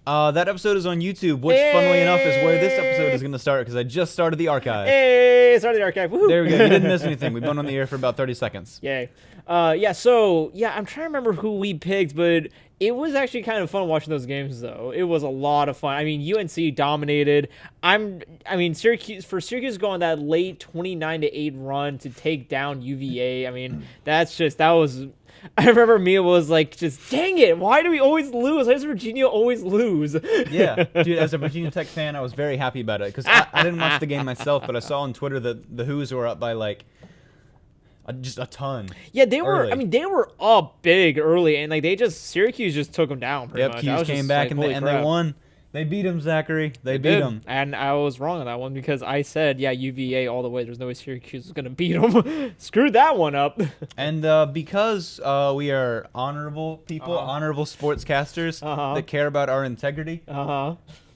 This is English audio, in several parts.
That episode is on YouTube, which, funnily enough, is where this episode is going to start because I just started the archive. Hey, started the archive. Woohoo. There we go. You didn't miss anything. We've been on the air for about 30 seconds. Yay. I'm trying to remember who we picked, but it was actually kind of fun watching those games, though. It was a lot of fun. I mean, UNC dominated. Syracuse going that late 29-8 run to take down UVA. I mean, that was. I remember Mia was like, just dang it, why do we always lose? Why does Virginia always lose? Yeah, dude, as a Virginia Tech fan, I was very happy about it because I didn't watch the game myself, but I saw on Twitter that the Hoos were up by like just a ton. Yeah, they were. Early. I mean, they were up big early, and like Syracuse just took them down. Pretty much. Hughes came back and they won. They beat him, Zachary. They beat him. And I was wrong on that one because I said, UVA all the way. There's no way Syracuse was going to beat them. Screwed that one up. And because we are honorable people, honorable sportscasters that care about our integrity,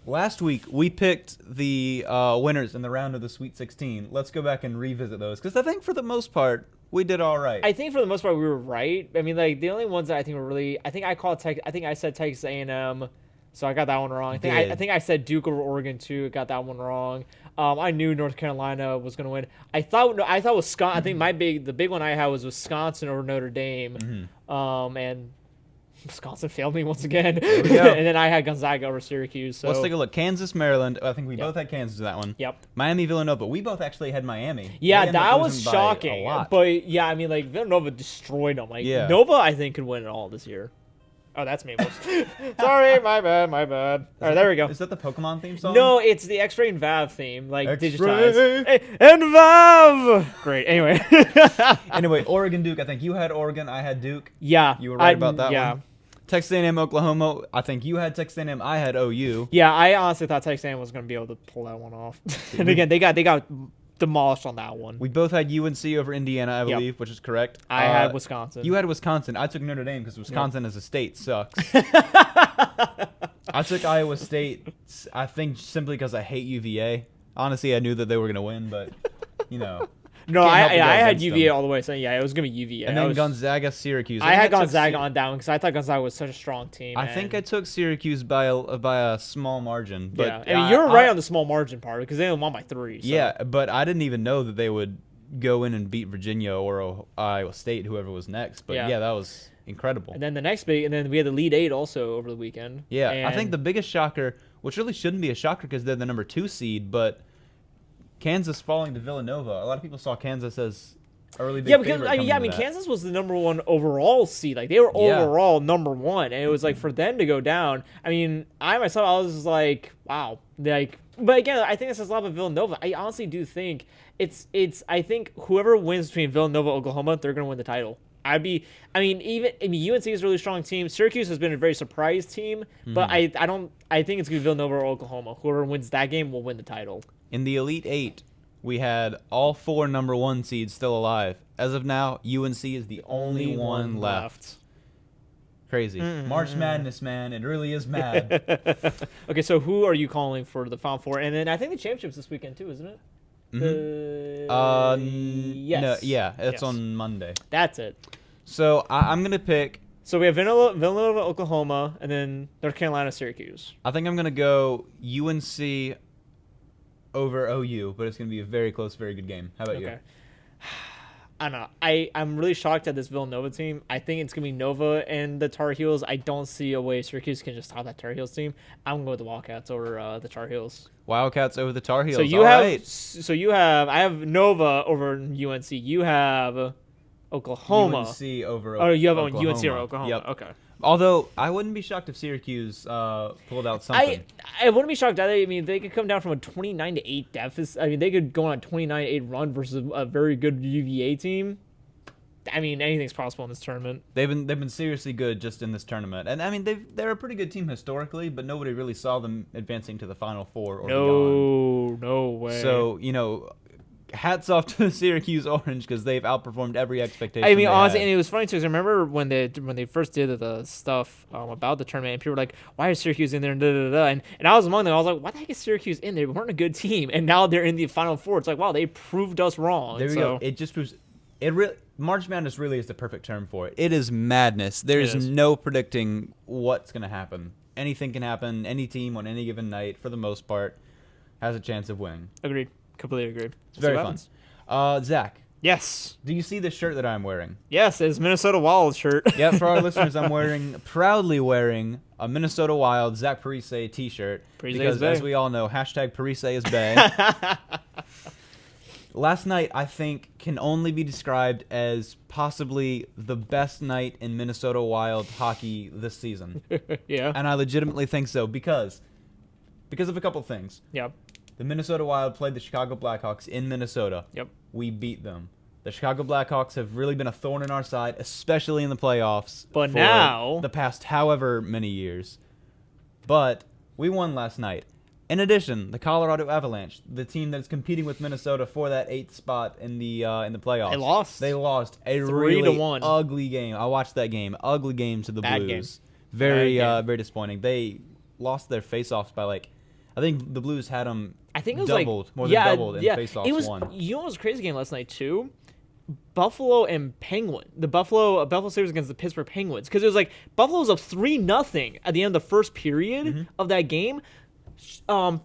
last week we picked the winners in the round of the Sweet 16. Let's go back and revisit those because I think for the most part, we did all right. I think for the most part, we were right. I mean, like, the only ones that I think were really... I think I said Texas A&M... So I got that one wrong. I think I said Duke over Oregon too. Got that one wrong. I knew North Carolina was gonna win. I thought Wisconsin. I think the big one I had was Wisconsin over Notre Dame. And Wisconsin failed me once again. There we go. And then I had Gonzaga over Syracuse. So let's take a look. Kansas, Maryland. I think we both had Kansas in that one. Yep. Miami, Villanova. We both actually had Miami. Yeah, that was shocking. But yeah, I mean, like Villanova destroyed them. Like Nova, I think could win it all this year. Oh, that's me. Sorry, my bad. All right, there we go. Is that the Pokemon theme song? No, it's the X-Ray and Vav theme, like X-ray. digitized. Hey, and Vav! Great, anyway. Anyway, Oregon, Duke. I think you had Oregon, I had Duke. Yeah. You were right about that one. Texas A&M, Oklahoma. I think you had Texas A&M, I had OU. Yeah, I honestly thought Texas A&M was going to be able to pull that one off. And again, they got demolished on that one. We both had UNC over Indiana, I believe, which is correct. I had Wisconsin. You had Wisconsin. I took Notre Dame because Wisconsin as a state sucks. I took Iowa State, I think, simply because I hate UVA. Honestly, I knew that they were going to win, but, No, I had UVA all the way, so it was going to be UVA. And then Gonzaga, Syracuse. I had Gonzaga on that one because I thought Gonzaga was such a strong team. I think I took Syracuse by a small margin. But I mean, you're right on the small margin part because they only won by 3. So. Yeah, but I didn't even know that they would go in and beat Virginia or Iowa State, whoever was next. But yeah, that was incredible. And then the next big, and then we had the Elite 8 also over the weekend. Yeah, I think the biggest shocker, which really shouldn't be a shocker because they're the number 2 seed, but Kansas falling to Villanova. A lot of people saw Kansas as early big favorite. I mean, Kansas was the number 1 overall seed. Like they were overall number 1, and it was like for them to go down. I mean, I was like, wow. Like, but again, I think this is a lot of Villanova. I honestly do think it's. I think whoever wins between Villanova and Oklahoma, they're gonna win the title. UNC is a really strong team. Syracuse has been a very surprise team, but I think it's gonna be Villanova or Oklahoma. Whoever wins that game will win the title. In the Elite 8, we had all 4 number 1 seeds still alive. As of now, UNC is the only one left. Crazy. March Madness, man. It really is mad. Okay, so who are you calling for the Final Four? And then I think the championship's this weekend too, isn't it? Yes. No, yeah, it's on Monday. That's it. So I'm going to pick... So we have Villanova, Oklahoma, and then North Carolina, Syracuse. I think I'm going to go UNC over OU, but it's going to be a very close, very good game. How about you? I don't know. I'm really shocked at this Villanova team. I think it's going to be Nova and the Tar Heels. I don't see a way Syracuse can just top that Tar Heels team. I'm going to go with the Wildcats over the Tar Heels. Wildcats over the Tar Heels. I have Nova over UNC. You have Oklahoma. UNC over Oklahoma. Oh, you have Oklahoma. UNC over Oklahoma. Yep. Okay. Although, I wouldn't be shocked if Syracuse pulled out something. I wouldn't be shocked either. I mean, they could come down from a 29-8 deficit. I mean, they could go on a 29-8 run versus a very good UVA team. I mean, anything's possible in this tournament. They've been seriously good just in this tournament. And, I mean, they're a pretty good team historically, but nobody really saw them advancing to the Final Four or beyond. No way. So, hats off to Syracuse Orange because they've outperformed every expectation. I mean, honestly, and it was funny too because I remember when they first did the stuff about the tournament, and people were like, "Why is Syracuse in there?" And I was among them. I was like, "Why the heck is Syracuse in there? We weren't a good team, and now they're in the Final Four." It's like, wow, they proved us wrong. There we go. It just proves it. March Madness really is the perfect term for it. It is madness. There is no predicting what's going to happen. anything can happen. Any team on any given night, for the most part, has a chance of winning. Agreed. Completely agreed. It's very fun. Zach. Yes. Do you see the shirt that I'm wearing? Yes, it's Minnesota Wild shirt. Yeah, for our listeners, I'm proudly wearing a Minnesota Wild Zach Parise t-shirt. Because, as we all know, hashtag Parise is bae. Last night, I think, can only be described as possibly the best night in Minnesota Wild hockey this season. Yeah. And I legitimately think so because of a couple things. Yep. The Minnesota Wild played the Chicago Blackhawks in Minnesota. Yep. We beat them. The Chicago Blackhawks have really been a thorn in our side, especially in the playoffs. But for now, the past however many years. But we won last night. In addition, the Colorado Avalanche, the team that's competing with Minnesota for that 8th spot in the playoffs. They lost. a 3-1. Really ugly game. I watched that game. Ugly game to the Bad Blues. Game. Very disappointing. They lost their face-offs by I think the Blues had them. I think it was doubled, more than doubled in face-offs it was, won. You know what was a crazy game last night too? Buffalo and Penguin. The Buffalo series against the Pittsburgh Penguins, because it was Buffalo was up 3-0 at the end of the first period of that game.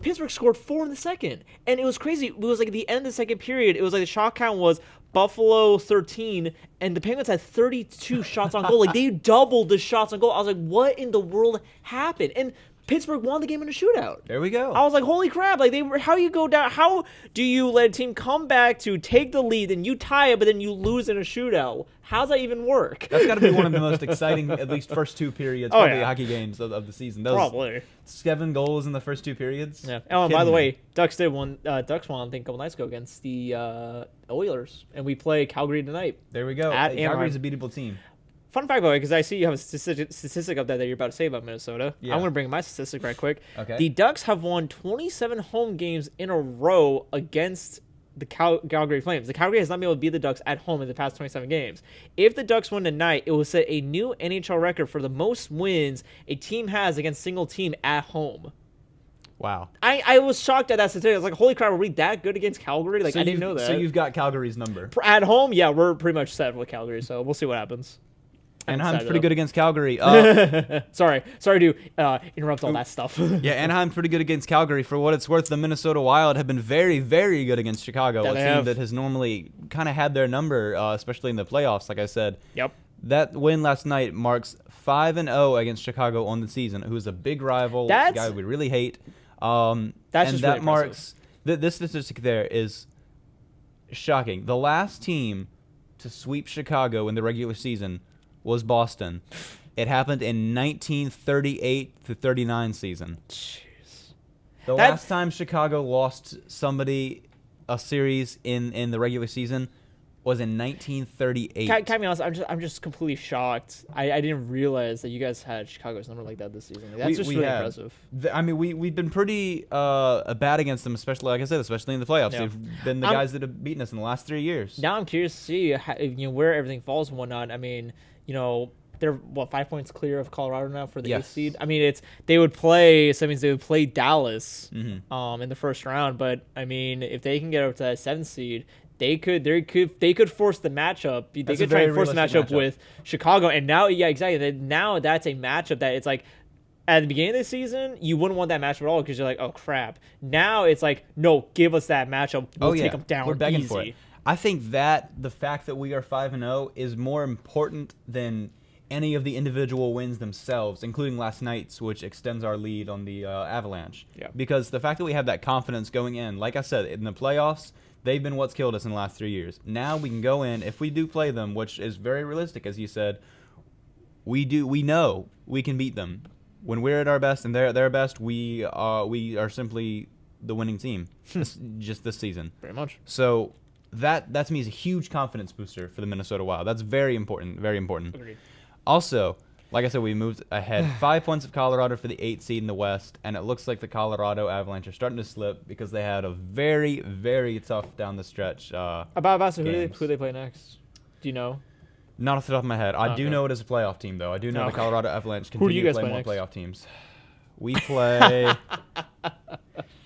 Pittsburgh scored 4 in the second, and it was crazy. It was at the end of the second period. It was the shot count was Buffalo 13, and the Penguins had 32 shots on goal. They doubled the shots on goal. I was like, what in the world happened? And Pittsburgh won the game in a shootout. There we go. I was like, holy crap. How you go down? How do you let a team come back to take the lead and you tie it, but then you lose in a shootout? How's that even work? That's got to be one of the most exciting, at least first 2 periods, hockey games of the season. Probably. 7 goals in the first 2 periods. Yeah. Oh, and by the way, Ducks won, I think, a couple nights ago against the Oilers, and we play Calgary tonight. There we go. Calgary's a beatable team. Fun fact, by the way, because I see you have a statistic up there that you're about to say about Minnesota. Yeah. I'm going to bring my statistic right quick. Okay. The Ducks have won 27 home games in a row against the Calgary Flames. The Calgary has not been able to beat the Ducks at home in the past 27 games. If the Ducks win tonight, it will set a new NHL record for the most wins a team has against single team at home. Wow. I was shocked at that statistic. I was like, holy crap, are we that good against Calgary? I didn't know that. So you've got Calgary's number. At home, yeah, we're pretty much set with Calgary, so we'll see what happens. Anaheim's pretty good against Calgary. Sorry to interrupt all that stuff. Yeah, Anaheim's pretty good against Calgary. For what it's worth, the Minnesota Wild have been very, very good against Chicago, a team that has normally kind of had their number, especially in the playoffs, like I said. Yep. That win last night marks 5-0 against Chicago on the season, who's a big rival, a guy we really hate. That marks this statistic there is shocking. The last team to sweep Chicago in the regular season was Boston. It happened in 1938-39 season. Jeez. The last time Chicago lost somebody a series in the regular season was in 1938. Can I be honest? I'm just completely shocked. I didn't realize that you guys had Chicago's number like that this season. That's really impressive. We've been pretty bad against them, especially, like I said, especially in the playoffs. Yeah. They've been the guys that have beaten us in the last 3 years. Now I'm curious to see where everything falls and whatnot. I mean, they're 5 points clear of Colorado now for the 8th seed. I mean, they would play Dallas in the first round, but I mean, if they can get up to that 7th seed, they could force the matchup. They could try and force the matchup with Chicago, and now, exactly. Now that's a matchup that it's like at the beginning of the season you wouldn't want that matchup at all because you're like, oh crap. Now it's like, no, give us that matchup. We'll take them down. We're begging easy. for it. I think that the fact that we are 5-0 is more important than any of the individual wins themselves, including last night's, which extends our lead on the Avalanche. Yeah. Because the fact that we have that confidence going in, like I said, in the playoffs, they've been what's killed us in the last 3 years. Now we can go in, if we do play them, which is very realistic, as you said, we know we can beat them. When we're at our best and they're at their best, we are simply the winning team, just this season. Very much. So that to me is a huge confidence booster for the Minnesota Wild. That's very important, very important. Agreed. Also, like I said, we moved ahead 5 points of Colorado for the 8th seed in the West, and it looks like the Colorado Avalanche are starting to slip because they had a very, very tough down the stretch. So who they play next? Do you know? Not off the top of my head. I do know it is a playoff team, though. I do know the Colorado Avalanche continue to play more playoff teams. We play.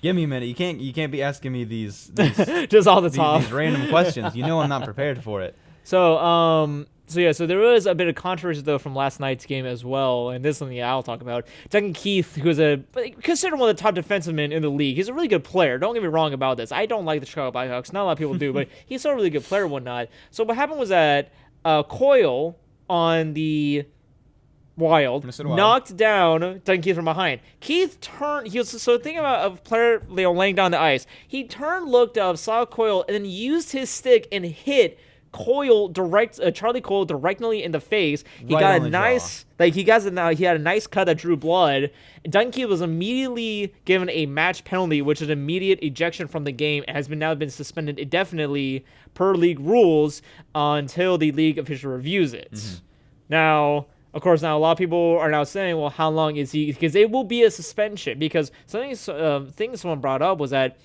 Give me a minute. You can't be asking me these just all the time these random questions. You know I'm not prepared for it. So there was a bit of controversy though from last night's game as well, and this is something I'll talk about. Duncan Keith, who's considered one of the top defensemen in the league, he's a really good player. Don't get me wrong about this. I don't like the Chicago Blackhawks. Not a lot of people do, but he's still a really good player and whatnot. So what happened was that Coyle on the Wild knocked down Duncan Keith from behind. Keith turned. He was thinking about a player laying down the ice. He turned, looked up, saw Coyle, and then used his stick and hit Charlie Coyle directly in the face. He got a nice, he had a nice cut that drew blood. Duncan Keith was immediately given a match penalty, which is immediate ejection from the game, and has now been suspended indefinitely per league rules until the league official reviews it. Mm-hmm. Now, of course, a lot of people are now saying, well, how long is he? Because it will be a suspension. Because thing someone brought up was that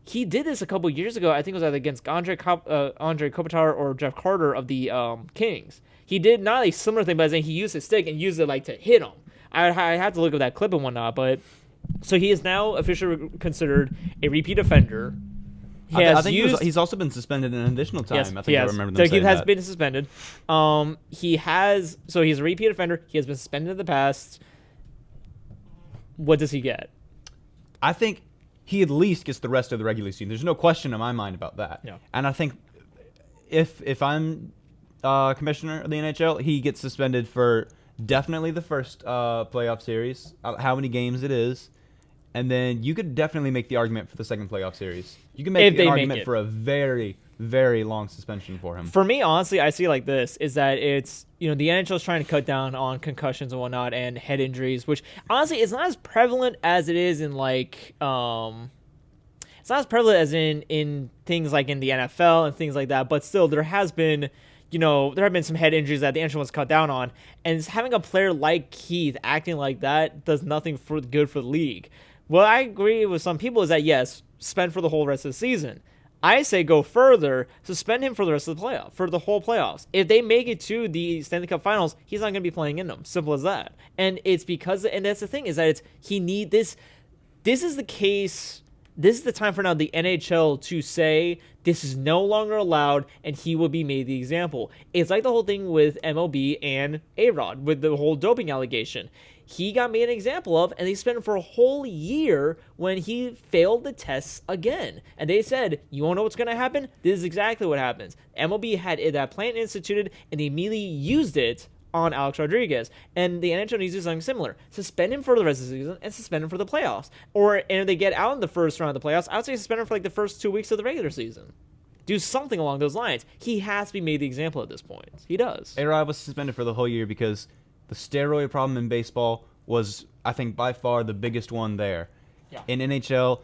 he did this a couple years ago. I think it was either against Andre Kopitar or Jeff Carter of the Kings. He did not a similar thing, but he used his stick and used it to hit him. I had to look at that clip and whatnot, but so he is now officially considered a repeat offender. He's also been suspended an additional time. Yes, I think I remember them saying he has been suspended. He's a repeat offender. He has been suspended in the past. What does he get? I think he at least gets the rest of the regular season. There's no question in my mind about that. Yeah. And I think if I'm commissioner of the NHL, he gets suspended for definitely the first playoff series, how many games it is, and then you could definitely make the argument for the second playoff series. You can make the argument for a very, very long suspension for him. For me, honestly, I see it like this, is that it's, the NHL is trying to cut down on concussions and whatnot and head injuries, which honestly is not as prevalent as it is in it's not as prevalent as in things like in the NFL and things like that, but still there has been, there have been some head injuries that the NHL was cut down on, and having a player like Keith acting like that does nothing good for the league. What I agree with some people is that, yes, suspend for the whole rest of the season. I say go further, suspend him for the rest of the playoff, for the whole playoffs. If they make it to the Stanley Cup Finals, he's not going to be playing in them. Simple as that. And it's because, and that's the thing, is that this is the case. This is the time for now the NHL to say this is no longer allowed, and he will be made the example. It's like the whole thing with MLB and A-Rod with the whole doping allegation. He got made an example of, and they spent him for a whole year when he failed the tests again. And they said, you want to know what's going to happen? This is exactly what happens. MLB had that plan instituted, and they immediately used it on Alex Rodriguez. And the NHL needs to do something similar. Suspend him for the rest of the season and suspend him for the playoffs. And if they get out in the first round of the playoffs, I would say suspend him for the first 2 weeks of the regular season. Do something along those lines. He has to be made the example at this point. He does. A-Rod was suspended for the whole year because the steroid problem in baseball was, I think, by far the biggest one there. Yeah. In NHL,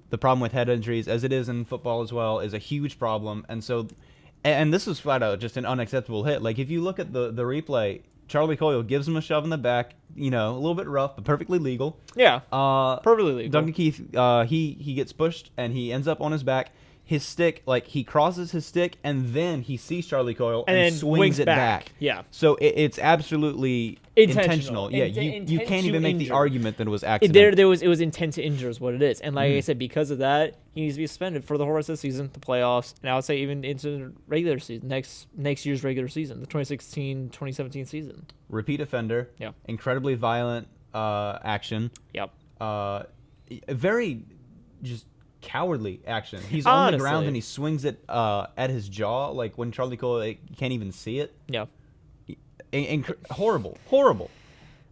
the problem with head injuries, as it is in football as well, is a huge problem. And so, and this was flat out just an unacceptable hit. If you look at the replay, Charlie Coyle gives him a shove in the back, a little bit rough, but perfectly legal. Yeah, perfectly legal. Duncan Keith, he gets pushed, and he ends up on his back. His stick, he crosses his stick, and then he sees Charlie Coyle and swings it back. Yeah. So it's absolutely intentional. Yeah, you can't even make the argument that it was accidental. It was intent to injure is what it is. And I said, because of that, he needs to be suspended for the whole rest of the season, the playoffs, and I would say even into the regular season, next year's regular season, the 2016-2017 season. Repeat offender. Yeah. Incredibly violent action. Yep. Very just cowardly action. He's on the ground and he swings it at his jaw, when Charlie Coyle can't even see it. Yeah. Horrible.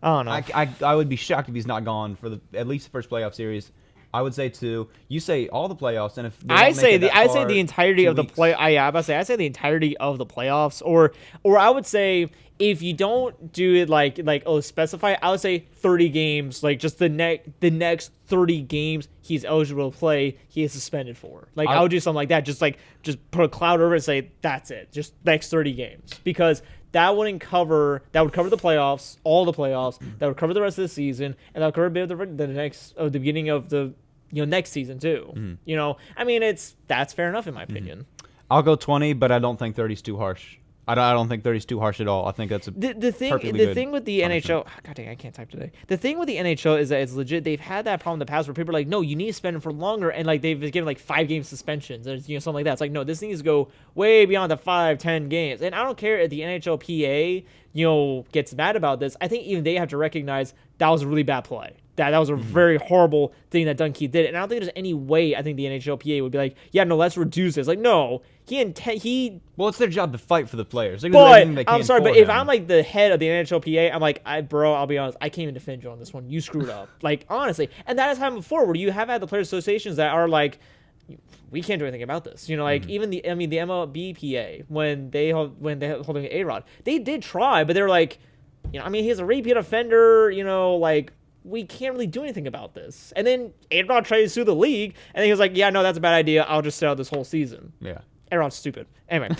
I don't know. I would be shocked if he's not gone for at least the first playoff series. I would say too. You say all the playoffs, and if I say the entirety of the play. I say the entirety of the playoffs, or I would say if you don't do it specify, I would say 30 games, just the next 30 games he's eligible to play, he is suspended for. I would do something like that, just put a cloud over it and say that's it, just next 30 games, because that would cover the playoffs, all the playoffs. That would cover the rest of the season, and that would cover a bit of the beginning of the next season too. Mm-hmm. I mean, that's fair enough in my opinion. I'll go 20, but I don't think 30 is too harsh. I don't think 30 is too harsh at all. I think that's a the thing with the NHL. God dang, I can't type today. The thing with the NHL is that it's legit. They've had that problem in the past where people are like, no, you need to spend it for longer, and like they've given like 5-game suspensions or something like that. It's like, no, this needs to go way beyond the 5-10 games. And I don't care if the NHLPA gets mad about this. I think even they have to recognize that was a really bad play. That was a very horrible thing that Dunn Keith did. And I don't think there's any way I think the NHLPA would be like, yeah, no, let's reduce this. Like, no, well, it's their job to fight for the players. But I'm sorry, but if I'm like the head of the NHLPA, I'm like, I'll be honest, I can't even defend you on this one. You screwed up. Like, honestly. And that has happened before where you have had the player associations that are like, we can't do anything about this. Even the MLBPA, when they holding A-Rod, they did try, but they were like, he's a repeat offender, like, we can't really do anything about this. And then A-Rod tried to sue the league, and he was like, yeah, no, that's a bad idea. I'll just sit out this whole season. Yeah. A-Rod's stupid. Anyway.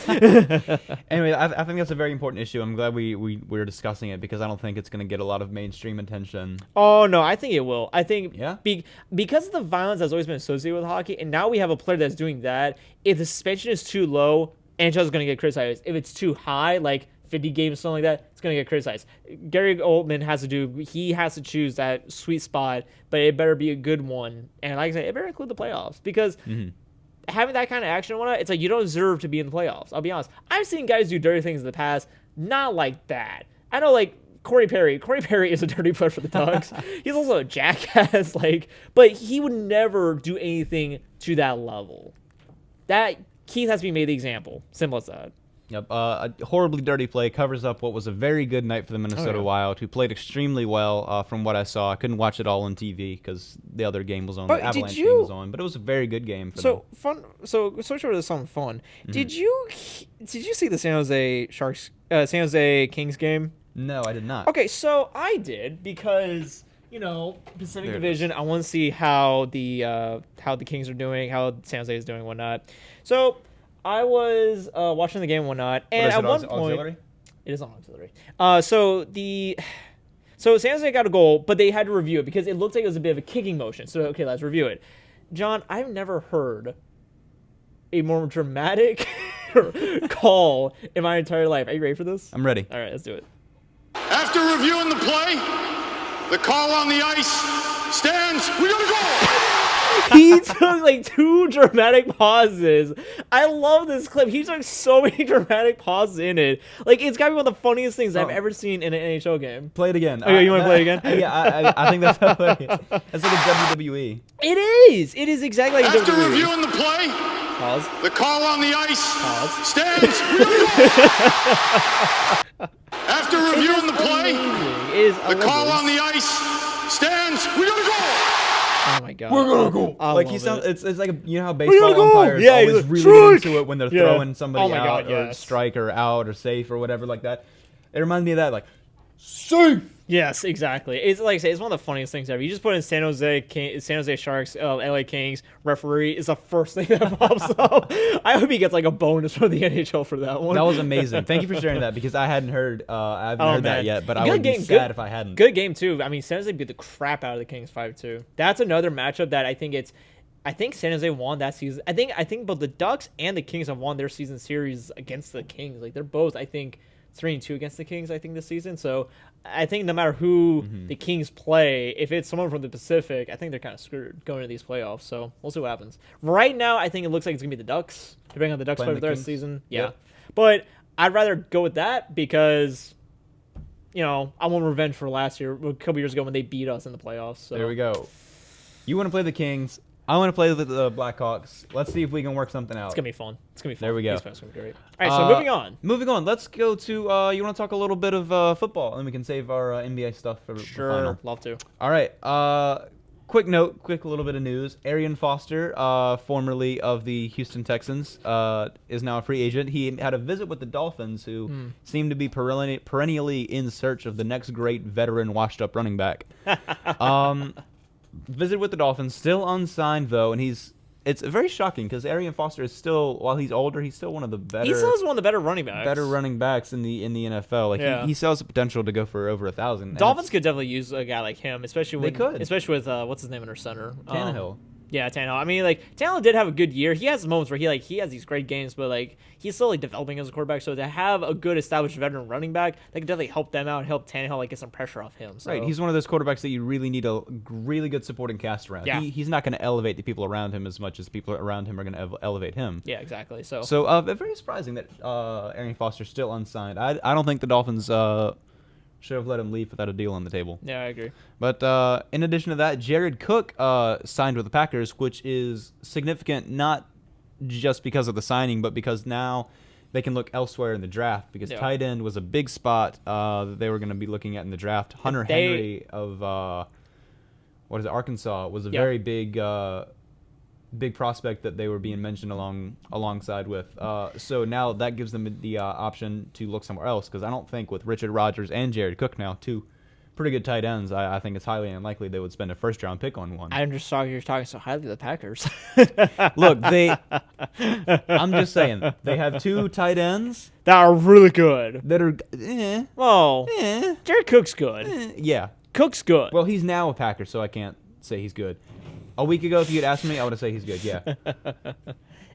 Anyway, I think that's a very important issue. I'm glad we're discussing it because I don't think it's going to get a lot of mainstream attention. Oh, no, I think it will. I think yeah? Because of the violence that's always been associated with hockey, and now we have a player that's doing that, if the suspension is too low, NHL is going to get criticized. If it's too high, like 50 games, something like that, it's going to get criticized. Gary Oldman has to choose that sweet spot, but it better be a good one. And like I said, it better include the playoffs because having that kind of action and whatnot, it's like you don't deserve to be in the playoffs. I'll be honest. I've seen guys do dirty things in the past, not like that. I know, like, Corey Perry. Corey Perry is a dirty player for the Ducks. He's also a jackass, but he would never do anything to that level. That Keith has to be made the example. Simple as that. Yep, a horribly dirty play covers up what was a very good night for the Minnesota Wild, who played extremely well from what I saw. I couldn't watch it all on TV because the other game was on, the Avalanche game was on, but it was a very good game for them. Fun. So switch over to something fun. Did you see the San Jose Kings game? No, I did not. Okay, so I did because Pacific Division. I want to see how the Kings are doing, how San Jose is doing, and whatnot. So I was watching the game and whatnot, and at one point, auxiliary? It is on auxiliary. So San Jose got a goal, but they had to review it because it looked like it was a bit of a kicking motion. So okay, let's review it. John, I've never heard a more dramatic call in my entire life. Are you ready for this? I'm ready. All right, let's do it. After reviewing the play, the call on the ice stands. We got a goal. He took like 2 dramatic pauses. I love this clip. He took so many dramatic pauses in it. Like, it's got to be one of the funniest things I've ever seen in an NHL game. Play it again. Okay, you want to play it again? Yeah, I think that's hilarious. That's like a WWE. It is. It is exactly like After WWE. reviewing the play, pause. The call on the ice pause. Stands. We got a goal. After reviewing the play, the call on the ice stands. We got a goal. Oh my god. We're gonna go. Like he sounds. It's like how baseball umpires always really get into it when they're throwing somebody out or strike or out or safe or whatever like that. It reminds me of that, like safe. Yes, exactly. It's like I say, it's one of the funniest things ever. You just put in San Jose Sharks, LA Kings referee is the first thing that pops up. I hope he gets like a bonus from the NHL for that one. That was amazing. Thanve you for sharing that because I hadn't heard. I haven't heard that yet, but I would be sad if I hadn't. Good game too. I mean, San Jose beat the crap out of the Kings 5-2. That's another matchup that I think San Jose won that season. I think both the Ducks and the Kings have won their season series against the Kings. Like they're both, I think, 3-2 against the Kings, I think, this season. So I think no matter who the Kings play, if it's someone from the Pacific, I think they're kind of screwed going into these playoffs. So we'll see what happens. Right now, I think it looks like it's going to be the Ducks, depending on the Ducks play for the rest of the season. Yeah. But I'd rather go with that because, I want revenge for last year, a couple years ago when they beat us in the playoffs. So. There we go. You want to play the Kings. I want to play the Blackhawks. Let's see if we can work something out. It's going to be fun. There we go. It's going to be great. All right, so moving on. Moving on. Let's go to, you want to talk a little bit of football, and we can save our NBA stuff for the final. Sure, love to. All right. Quick little bit of news. Arian Foster, formerly of the Houston Texans, is now a free agent. He had a visit with the Dolphins, who seem to be perennially in search of the next great veteran washed-up running back. Visit with the Dolphins, still unsigned though, and it's very shocking because Arian Foster is still, while he's older, he's still one of the better. He still is one of the better running backs. in the NFL. Like he still has the potential to go for over 1,000. Dolphins could definitely use a guy like him, especially with what's his name in their center, Tannehill. Yeah, Tannehill. I mean, like, Tannehill did have a good year. He has moments where he has these great games, but, like, he's still, like, developing as a quarterback. So to have a good established veteran running back, that can definitely help them out and help Tannehill, like, get some pressure off him. So. Right. He's one of those quarterbacks that you really need a really good supporting cast around. Yeah. He's not going to elevate the people around him as much as people around him are going to elevate him. Yeah, exactly. So very surprising that Arian Foster's still unsigned. I don't think the Dolphins should have let him leave without a deal on the table. Yeah, I agree. But in addition to that, Jared Cook signed with the Packers, which is significant not just because of the signing, but because now they can look elsewhere in the draft, because tight end was a big spot that they were going to be looking at in the draft. Hunter Henry of Arkansas was a very big prospect that they were being mentioned alongside with. So now that gives them the option to look somewhere else, because I don't think with Richard Rodgers and Jared Cook now, two pretty good tight ends, I think it's highly unlikely they would spend a first-round pick on one. I'm just sorry you're talking so highly of the Packers. Look, I'm just saying, they have two tight ends that are really good. that are, Jared Cook's good. yeah. Cook's good. Well, he's now a Packer, so I can't say he's good. A week ago, if you'd asked me, I would have said he's good, yeah.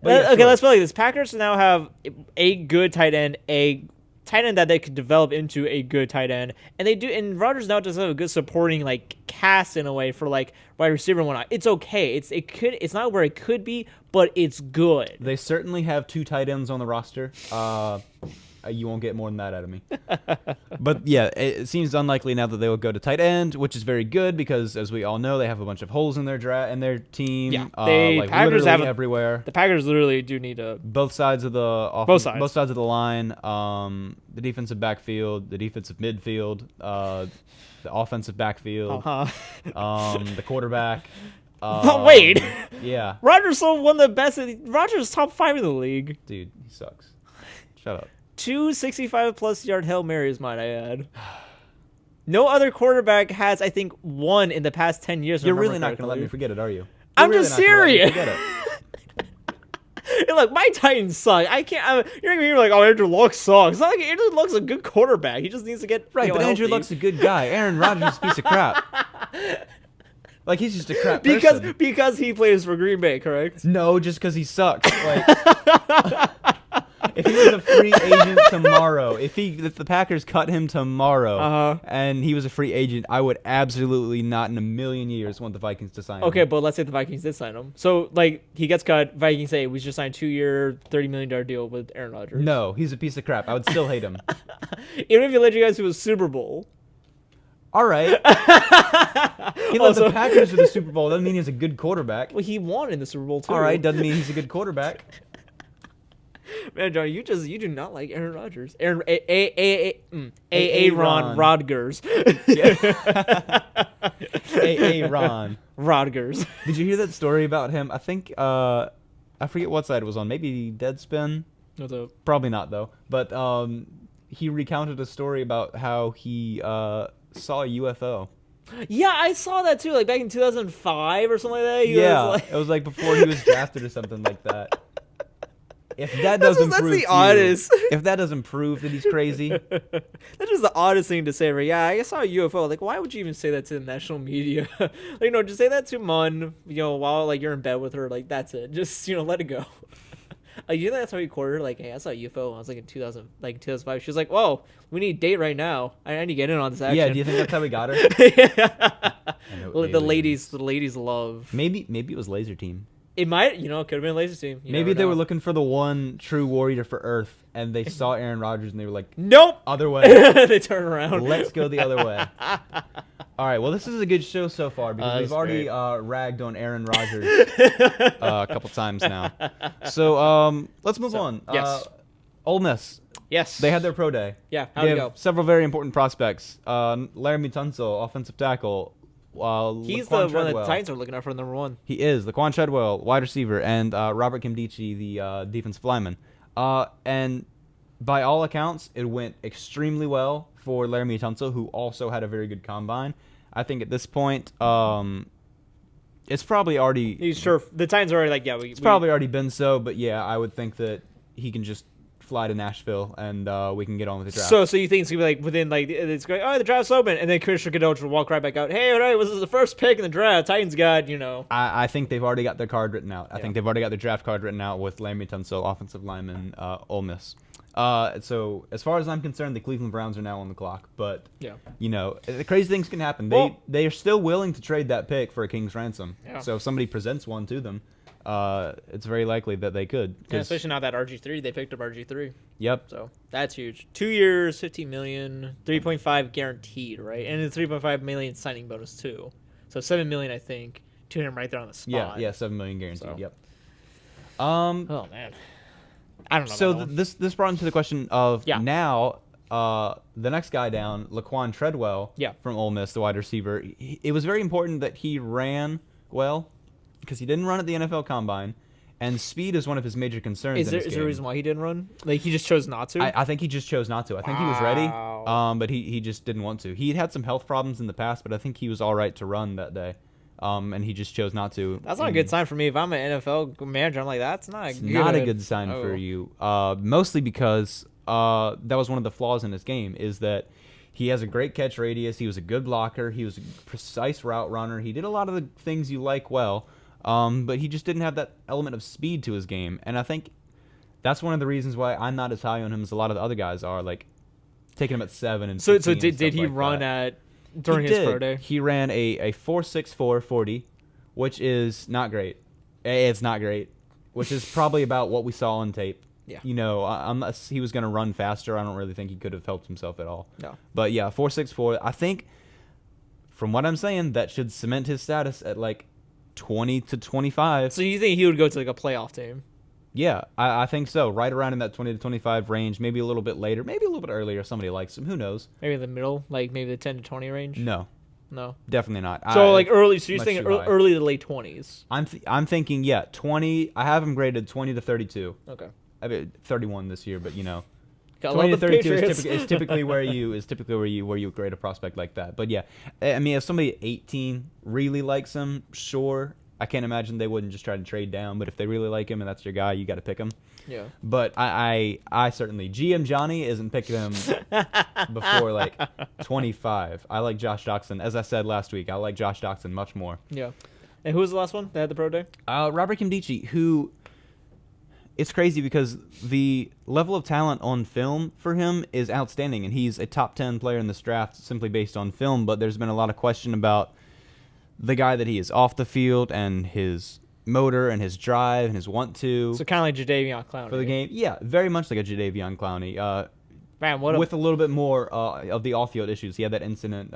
Okay, let's play this. Packers now have a good tight end, a tight end that they could develop into a good tight end, and they do. And Rodgers now does have a good supporting like cast in a way for like wide receiver and whatnot. It's okay. It's not where it could be, but it's good. They certainly have two tight ends on the roster. You won't get more than that out of me. But yeah, it seems unlikely now that they will go to tight end, which is very good because, as we all know, they have a bunch of holes in their team. Yeah, Packers have everywhere. The Packers literally do need to both sides of the both sides of the line, the defensive backfield, the defensive midfield, the offensive backfield, the quarterback. But wait, yeah, Rodgers still one of the best. Rodgers top 5 in the league. Dude, he sucks. Shut up. 2 65-plus yard Hail Marys, might I add. No other quarterback has, I think, one in the past 10 years. You're really not going to let me forget it, are you? I'm just serious. Look, my Titans suck. I can't. You're going to be like, oh, Andrew Luck sucks. It's not like Andrew Luck's a good quarterback. He just needs to get right. But healthy. Andrew Luck's a good guy. Aaron Rodgers is a piece of crap. Like, he's just a crap person. Because he plays for Green Bay, correct? No, just because he sucks. Like, if he was a free agent tomorrow, if the Packers cut him tomorrow and he was a free agent, I would absolutely not in a million years want the Vikings to sign him. Okay, but let's say the Vikings did sign him. So, like, he gets cut. Vikings say, we just signed a 2-year, $30 million deal with Aaron Rodgers. No, he's a piece of crap. I would still hate him. Even if he led you guys to a Super Bowl. All right. He led the Packers to the Super Bowl. Doesn't mean he's a good quarterback. Well, he won in the Super Bowl, too. All right, doesn't mean he's a good quarterback. Man, John, you do not like Aaron Rodgers. Aaron Rodgers. Ron Rodgers. Did you hear that story about him? I think I forget what side it was on. Maybe Deadspin. What's up? Probably not though. But he recounted a story about how he saw a UFO. Yeah, I saw that too. Like back in 2005 or something like that. It was like before he was drafted or something like that. If that doesn't prove the oddest. If that doesn't prove that he's crazy, that's just the oddest thing to say. Right? Yeah, I saw a UFO. Like, why would you even say that to the national media? Like, no, just say that to Mun. While like you're in bed with her. Like, that's it. Just let it go. You think that's how he recorded? Like, hey, I saw a UFO. I was like in 2005. She was like, "Whoa, we need a date right now. I need to get in on this action." Yeah, do you think that's how we got her? Yeah. The ladies love. Maybe it was Laser Team. It might, it could have been Laser Team. Maybe they were looking for the one true warrior for Earth, and they saw Aaron Rodgers, and they were like, "Nope, other way." They turn around. Let's go the other way. All right. Well, this is a good show so far because we've already ragged on Aaron Rodgers a couple times now. So let's move on. Yes. Ole Miss. Yes. They had their pro day. Yeah. How'd it go? Several very important prospects. Laramie Tunsil, offensive tackle. He's the one that the Titans are looking at for number 1. He is. Laquan Treadwell, wide receiver, and Robert Kimdichie, the defensive lineman. And by all accounts, it went extremely well for Laramie Tunsil, who also had a very good combine. I think at this point, it's probably already... He's sure. The Titans are already like, yeah, it's probably already been so, but yeah, I would think that he can just fly to Nashville and we can get on with the draft. So you think it's gonna be like within like it's going? Oh, the draft's open, and then Commissioner Goodell will walk right back out. Hey, all right, this is the first pick in the draft. Titans got I think they've already got their card written out. I think they've already got their draft card written out with Laremy Tunsil, offensive lineman, Ole Miss. So as far as I'm concerned, the Cleveland Browns are now on the clock. But the crazy things can happen. They are still willing to trade that pick for a king's ransom. Yeah. So if somebody presents one to them, it's very likely that they could. Yeah, especially now that RG3, they picked up RG3. Yep. So that's huge. 2 years, $15 million, 3.5 guaranteed, right? And a 3.5 million signing bonus too. So $7 million, I think, to him right there on the spot. Yeah, $7 million guaranteed. So. Yep. Oh man. I don't know. So this brought into the question of now the next guy down, Laquan Treadwell from Ole Miss, the wide receiver. It was very important that he ran well because he didn't run at the NFL Combine, and speed is one of his major concerns. Is there a reason why he didn't run? Like he just chose not to? I think he just chose not to. I think he was ready, but he just didn't want to. He had some health problems in the past, but I think he was all right to run that day. And he just chose not to. That's not a good sign for me. If I'm an NFL manager, I'm like, that's not good. Not a good sign for you. Mostly because that was one of the flaws in his game, is that he has a great catch radius. He was a good blocker. He was a precise route runner. He did a lot of the things you like well, but he just didn't have that element of speed to his game. And I think that's one of the reasons why I'm not as high on him as a lot of the other guys are, like taking him at 7 and so did he run at during his pro day? He ran a 4.64 40, which is not great. It's not great, which is probably about what we saw on tape. Yeah. Unless he was going to run faster, I don't really think he could have helped himself at all. No. But yeah, 4.64. I think, from what I'm saying, that should cement his status at like 20 to 25. So you think he would go to like a playoff team? Yeah, I think so. Right around in that 20 to 25 range, maybe a little bit later, maybe a little bit earlier. Somebody likes him. Who knows? Maybe in the middle, like maybe the 10 to 20 range? No, definitely not. So like early. So you're saying early to late 20s? I'm thinking 20. I have him graded 20 to 32. Okay. I mean 31 this year, but 20 to 32 is typically where you grade a prospect like that. But yeah, I mean if somebody at 18 really likes him, sure. I can't imagine they wouldn't just try to trade down, but if they really like him and that's your guy, you got to pick him. Yeah. But I certainly GM Johnny isn't picking him before like 25. I like Josh Doxson. As I said last week, I like Josh Doxson much more. Yeah. And who was the last one that had the pro day? Robert Kimdichie, who it's crazy because the level of talent on film for him is outstanding, and he's a top 10 player in this draft simply based on film. But there's been a lot of question about the guy that he is off the field and his motor and his drive and his want to. So kind of like Jadeveon Clowney. For the game. Yeah, very much like a Jadeveon Clowney. Man, with a little bit more of the off-field issues. He had that incident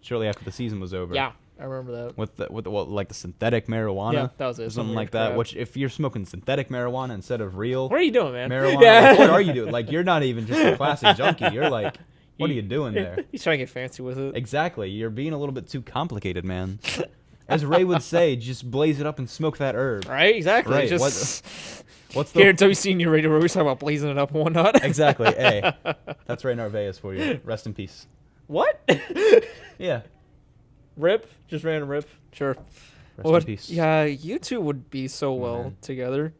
shortly after the season was over. Yeah, I remember that. With the synthetic marijuana. Yeah, that was it. Something like that. Which, if you're smoking synthetic marijuana instead of real... What are you doing, man? Marijuana, like, what are you doing? Like, you're not even just a classic junkie. You're like... What are you doing there? He's trying to get fancy with it. Exactly. You're being a little bit too complicated, man. As Ray would say, just blaze it up and smoke that herb. Right? Exactly. Right. Just what's the... Here at WCNU Radio, where we talk about blazing it up and whatnot. Exactly. Hey, that's Ray Narvaez for you. Rest in peace. What? Yeah. Rip? Just random rip? Sure. Rest in peace. Yeah, you two would be so well together.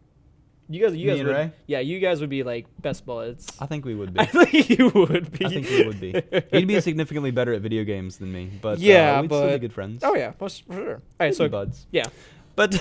You guys Me and would, Ray? Yeah, you guys would be like best buds. I think we would be. I think you would be. I think we would be. He'd be significantly better at video games than me, but we'd still be good friends. Oh yeah, for sure. All right, so buds. Yeah, but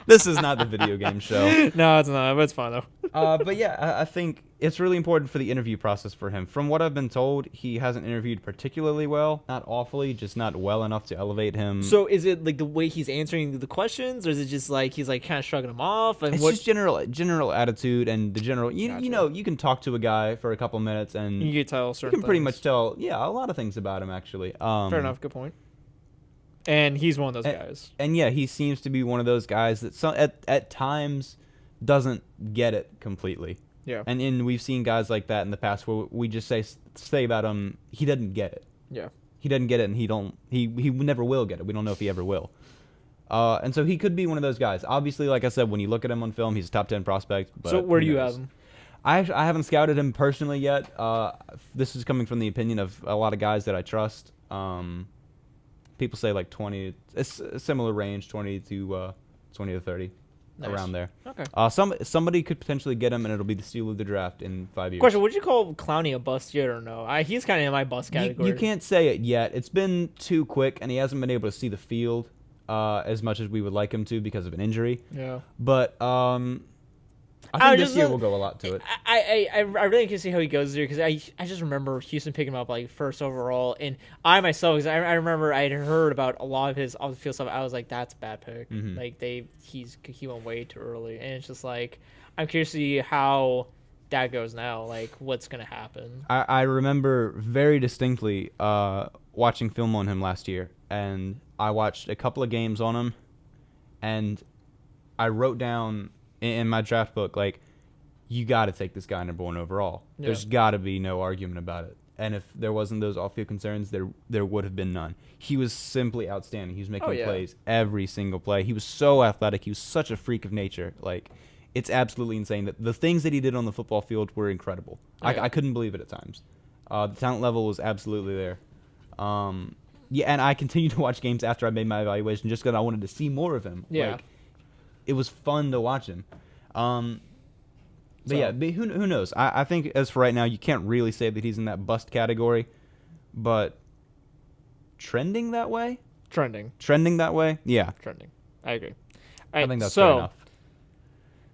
this is not the video game show. No, it's not. But it's fun though. But yeah, I think it's really important for the interview process for him. From what I've been told, he hasn't interviewed particularly well. Not awfully, just not well enough to elevate him. So is it like the way he's answering the questions, or is it just like he's like kind of shrugging them off? And it's just general attitude and the general. You know, you can talk to a guy for a couple minutes and you can tell certain. You can pretty much tell, a lot of things about him actually. Fair enough. Good point. And he's one of those guys. And yeah, he seems to be one of those guys that at times doesn't get it completely. Yeah. And we've seen guys like that in the past where we just say about him, he doesn't get it. Yeah. He doesn't get it, and he never will get it. We don't know if he ever will. And so he could be one of those guys. Obviously, like I said, when you look at him on film, he's a top 10 prospect. But so where do you have him? I haven't scouted him personally yet. This is coming from the opinion of a lot of guys that I trust. People say like 20. It's a similar range, 20 to 30. around there. Okay. Somebody could potentially get him, and it'll be the steal of the draft in 5 years. Question: would you call Clowney a bust yet or no? He's kind of in my bust category. You can't say it yet. It's been too quick, and he hasn't been able to see the field as much as we would like him to because of an injury. Yeah. But I think this year will go a lot to it. I really can see how he goes there because I just remember Houston picking him up like first overall, and I myself, because I remember I had heard about a lot of his off the field stuff. I was like, that's a bad pick. Mm-hmm. Like he went way too early, and it's just like I'm curious to see how that goes now. Like what's gonna happen. I remember very distinctly watching film on him last year, and I watched a couple of games on him, and I wrote down in my draft book, like, you got to take this guy number 1 overall. Yeah. There's got to be no argument about it. And if there wasn't those off-field concerns, there would have been none. He was simply outstanding. He was making plays every single play. He was so athletic. He was such a freak of nature. Like, it's absolutely insane. That the things that he did on the football field were incredible. I couldn't believe it at times. The talent level was absolutely there. Yeah, and I continued to watch games after I made my evaluation just because I wanted to see more of him. Yeah. Like, it was fun to watch him. But who knows? I think as for right now, you can't really say that he's in that bust category, but trending that way? Trending that way? Yeah. Trending. I agree. I think that's fair enough.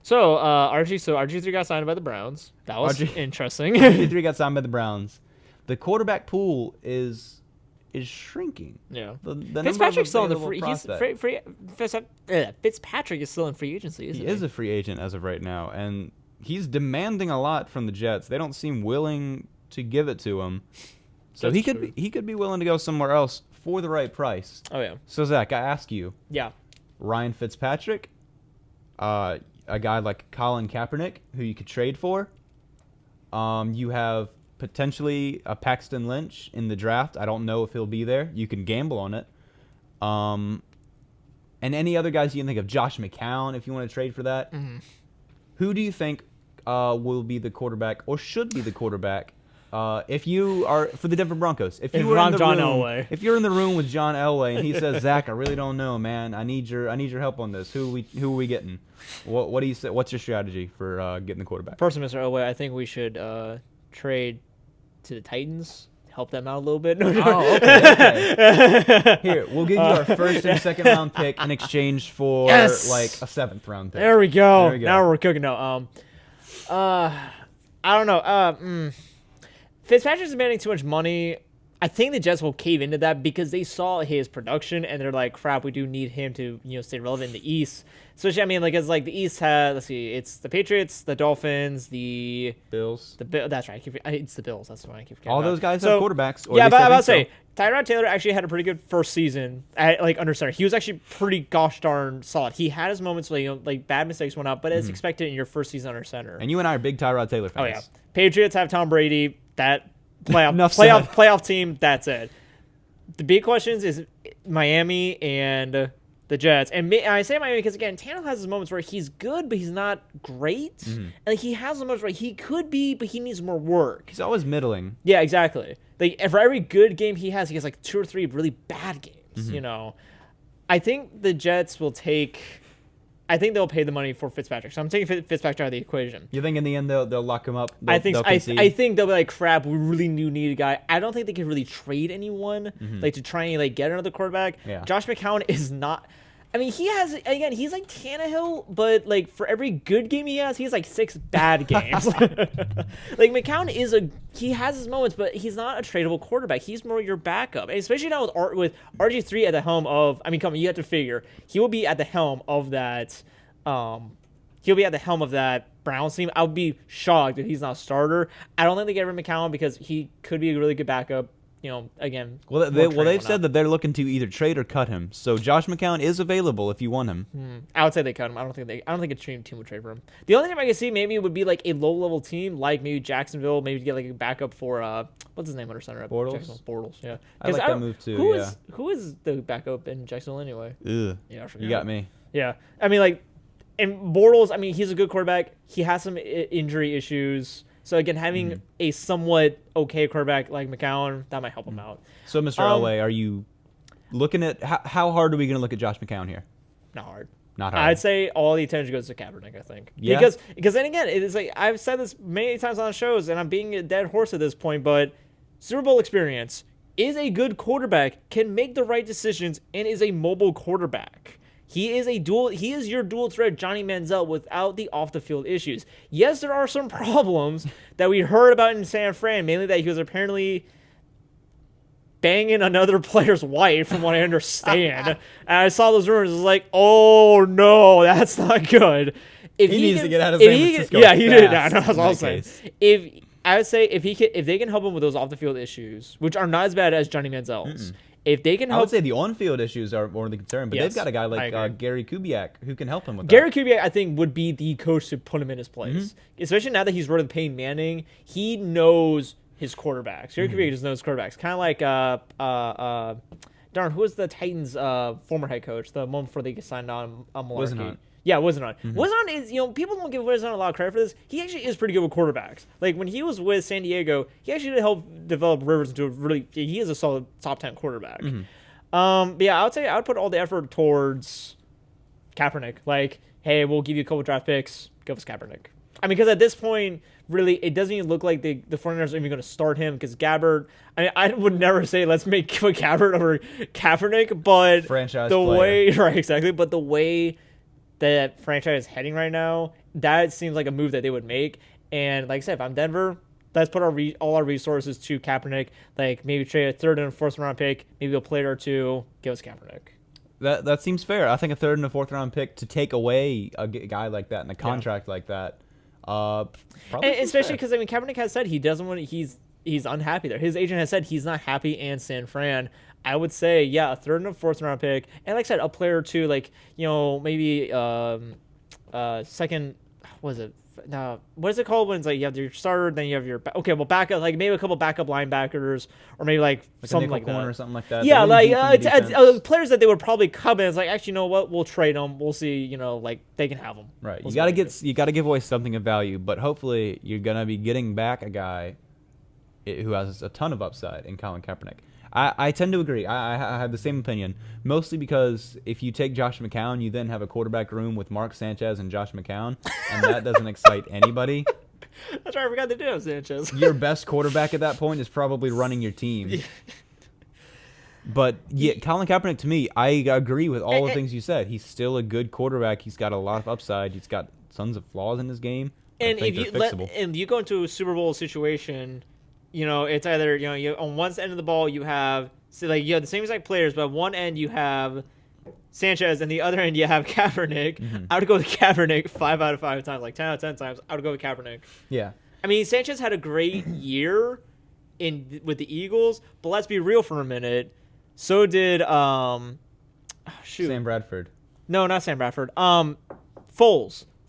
So, RG3 got signed by the Browns. That was interesting. RG3 got signed by the Browns. The quarterback pool is shrinking. Yeah. The Fitzpatrick's still in the free. Fitzpatrick is still in free agency, isn't he? He is a free agent as of right now, and he's demanding a lot from the Jets. They don't seem willing to give it to him. So he could be willing to go somewhere else for the right price. Oh yeah. So Zach, I ask you. Yeah. Ryan Fitzpatrick, a guy like Colin Kaepernick, who you could trade for. You have potentially a Paxton Lynch in the draft. I don't know if he'll be there. You can gamble on it. And any other guys you can think of. Josh McCown, if you want to trade for that. Mm-hmm. Who do you think will be the quarterback or should be the quarterback if you are for the Denver Broncos? If you're in the room with John Elway and he says, Zach, I really don't know, man. I need your help on this. Who are we getting? What do you say? What's your strategy for getting the quarterback? Personally, Mr. Elway, I think we should trade to the Titans, help them out a little bit. Okay. Here, we'll give you our first and second round pick in exchange for like a 7th round pick. There we go. Now we're cooking. No, I don't know. Fitzpatrick's demanding too much money. I think the Jets will cave into that because they saw his production and they're like, crap, we do need him to, stay relevant in the East. Especially, I mean, like, it's like the East had, let's see, it's the Patriots, the Dolphins, the Bills. That's right. It's the Bills. That's the one I keep forgetting. All those guys have quarterbacks. Yeah, but I'm about to say, Tyrod Taylor actually had a pretty good first season under center. He was actually pretty gosh darn solid. He had his moments where, like, bad mistakes went up, but as expected in your first season under center. And you and I are big Tyrod Taylor fans. Oh, yeah. Patriots have Tom Brady. That playoff team, that's it. The big questions is Miami and the Jets. And I say Miami because, again, Tannehill has his moments where he's good, but he's not great. Mm-hmm. And he has moments where he could be, but he needs more work. He's always middling. Yeah, exactly. Like, for every good game he has like 2 or 3 really bad games, Mm-hmm. I think the Jets will they'll pay the money for Fitzpatrick. So I'm taking Fitzpatrick out of the equation. You think in the end they'll lock him up? I think they'll be like, crap, we really do need a guy. I don't think they can really trade anyone to try and get another quarterback. Yeah. Josh McCown is not. I mean, he's like Tannehill, but like for every good game he has 6 bad games. Like McCown he has his moments, but he's not a tradable quarterback. He's more your backup, and especially now with RG3 at the helm of. I mean, come on, you have to figure he will be at the helm of that. He'll be at the helm of that Browns team. I would be shocked if he's not a starter. I don't think they get rid of McCown because he could be a really good backup. Again. They've said that they're looking to either trade or cut him. So Josh McCown is available if you want him. I would say they cut him. I don't think a team would trade for him. The only thing I can see maybe would be like a low level team, like maybe Jacksonville, maybe to get like a backup for what's his name under center? Bortles. Bortles. Yeah. I like that move too. Who is the backup in Jacksonville anyway? Ugh. Yeah, I forgot. You got me. Yeah, I mean and Bortles. I mean, he's a good quarterback. He has some injury issues. So, again, having a somewhat okay quarterback like McCown, that might help him out. So, Mr. Elway, are you looking at how hard are we going to look at Josh McCown here? Not hard. Not hard. I'd say all the attention goes to Kaepernick, I think. Yeah. Because then again, it's like I've said this many times on shows, and I'm being a dead horse at this point, but Super Bowl experience is a good quarterback, can make the right decisions, and is a mobile quarterback. He is your dual threat Johnny Manziel without the off the field issues. Yes, there are some problems that we heard about in San Fran, mainly that he was apparently banging another player's wife, from what I understand. And I saw those rumors. It was like, oh no, that's not good. If he needs to get out of San Francisco. Yeah, he did. That's what I was saying. I would say if they can help him with those off the field issues, which are not as bad as Johnny Manziel's. If they can help, I would say the on-field issues are more the concern, but they've got a guy like Gary Kubiak who can help him with that. Gary Kubiak, I think, would be the coach to put him in his place, especially now that he's rid of Peyton Manning. He knows his quarterbacks. Gary Kubiak just knows quarterbacks. Kind of like who was the Titans' former head coach? The one before they signed on Mularkey. Yeah, Whisenhunt. Whisenhunt is, people don't give Whisenhunt a lot of credit for this. He actually is pretty good with quarterbacks. Like, when he was with San Diego, he actually did help develop Rivers into he is a solid top 10 quarterback. But yeah, I would say I would put all the effort towards Kaepernick. Like, hey, we'll give you a couple draft picks. Give us Kaepernick. I mean, because at this point, really, it doesn't even look like the 49ers are even going to start him, because Gabbert, I mean, I would never say let's make Gabbert over Kaepernick, but franchise the player. way, right, exactly, but the way that franchise is heading right now, that seems like a move that they would make. And like I said, if I'm Denver, let's put all our resources to Kaepernick. Like, maybe trade a third and a fourth round pick, maybe a player or two, give us Kaepernick. That seems fair. I think a third and a fourth round pick to take away a guy like that and a contract like that. Probably and especially because, I mean, Kaepernick has said he doesn't want to, he's unhappy there. His agent has said he's not happy in San Fran. I would say, yeah, a third and a fourth round pick, and like I said, a player or two, like, maybe second. What is it? What is it called when it's like you have your starter, then you have your backup, like maybe a couple backup linebackers, or maybe like something like that, or something like that. Yeah, like players that they would probably come in. It's like, actually, you know what? We'll trade them. We'll see. Like, they can have them. Right. You got to give away something of value, but hopefully you're gonna be getting back a guy who has a ton of upside in Colin Kaepernick. I tend to agree. I have the same opinion, mostly because if you take Josh McCown, you then have a quarterback room with Mark Sanchez and Josh McCown, and that doesn't excite anybody. That's right, I forgot to do Sanchez. Your best quarterback at that point is probably running your team. But yeah, Colin Kaepernick, to me, I agree with all the things you said. He's still a good quarterback. He's got a lot of upside. He's got tons of flaws in his game. And if you go into a Super Bowl situation, it's either, you on one end of the ball you have the same exact players, but one end you have Sanchez and the other end you have Kaepernick. I would go with Kaepernick 5 out of 5 times, like 10 out of 10 times. I would go with Kaepernick. Yeah. I mean, Sanchez had a great year with the Eagles, but let's be real for a minute. So did Sam Bradford. No, not Sam Bradford. Foles.